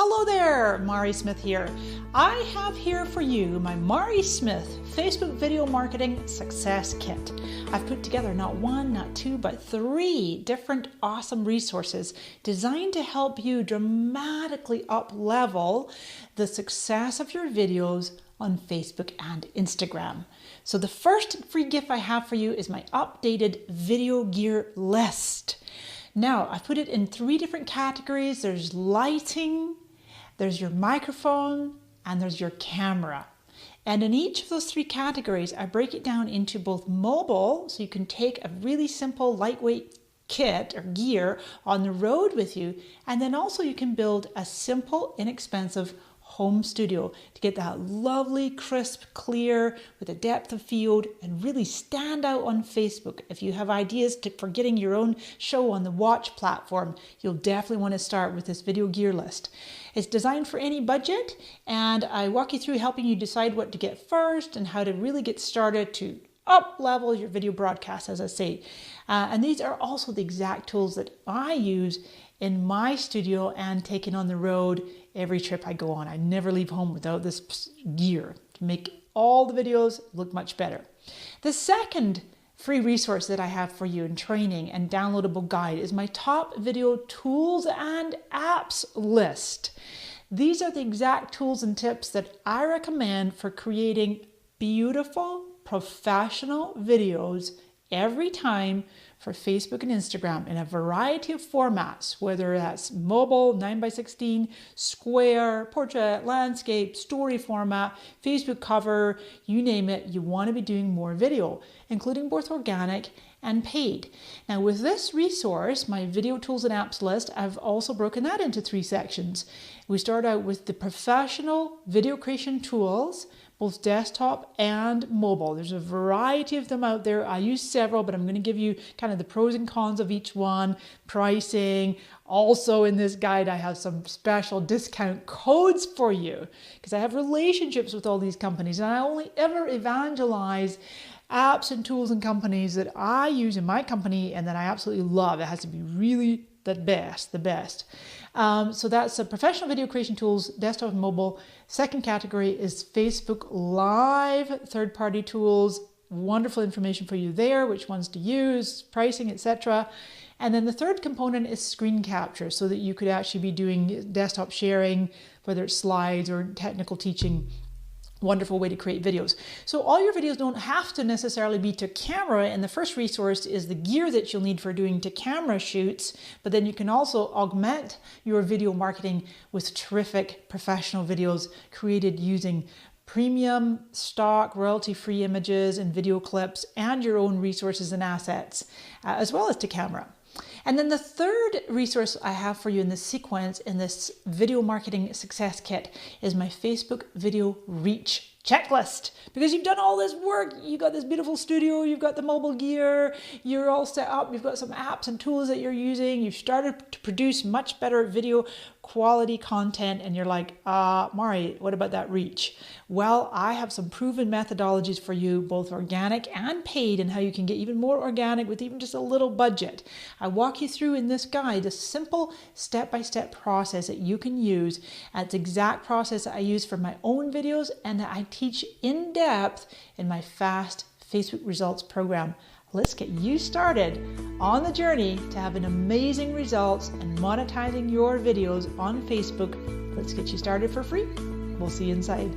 Hello there, Mari Smith here. I have here for you my Mari Smith Facebook Video Marketing Success Kit. I've put together not one, not two, but 3 different awesome resources designed to help you dramatically up-level the success of your videos on Facebook and Instagram. So the first free gift I have for you is my updated video gear list. Now, I've put it in 3 different categories. There's lighting, there's your microphone, and there's your camera. And in each of those 3 categories, I break it down into both mobile, so you can take a really simple, lightweight kit or gear on the road with you, and then also you can build a simple, inexpensive home studio to get that lovely, crisp, clear, with a depth of field and really stand out on Facebook. If you have ideas for getting your own show on the Watch platform, you'll definitely want to start with this video gear list. It's designed for any budget, and I walk you through helping you decide what to get first and how to really get started to up-level your video broadcast, as I say. And these are also the exact tools that I use in my studio and taking on the road every trip I go on. I never leave home without this gear to make all the videos look much better. The second free resource that I have for you in training and downloadable guide is my top video tools and apps list. These are the exact tools and tips that I recommend for creating beautiful, professional videos every time for Facebook and Instagram in a variety of formats, whether that's mobile, 9x16, square, portrait, landscape, story format, Facebook cover, you name it, you want to be doing more video, including both organic and paid. Now with this resource, my video tools and apps list, I've also broken that into 3 sections. We start out with the professional video creation tools, both desktop and mobile. There's a variety of them out there. I use several, but I'm going to give you kind of the pros and cons of each one, pricing. Also in this guide, I have some special discount codes for you because I have relationships with all these companies, and I only ever evangelize apps and tools and companies that I use in my company and that I absolutely love. It has to be really the best. So that's a professional video creation tools, desktop and mobile. Second category is Facebook Live, third-party tools, wonderful information for you there, which ones to use, pricing, etc. And then the third component is Screencapture, so that you could actually be doing desktop sharing, whether it's slides or technical teaching. Wonderful way to create videos. So all your videos don't have to necessarily be to camera, and the first resource is the gear that you'll need for doing to camera shoots, but then you can also augment your video marketing with terrific professional videos created using premium, stock, royalty-free images and video clips and your own resources and assets, as well as to camera. And then the third resource I have for you in this sequence, in this video marketing success kit, is my Facebook video reach checklist. Because you've done all this work, you've got this beautiful studio, you've got the mobile gear, you're all set up, you've got some apps and tools that you're using, you've started to produce much better video quality content, and you're like, Mari, what about that reach? Well, I have some proven methodologies for you, both organic and paid, and how you can get even more organic with even just a little budget. I walk you through in this guide a simple step-by-step process that you can use. It's the exact process that I use for my own videos and that I teach in depth in my Fast Facebook Results program. Let's get you started on the journey to having amazing results and monetizing your videos on Facebook. Let's get you started for free. We'll see you inside.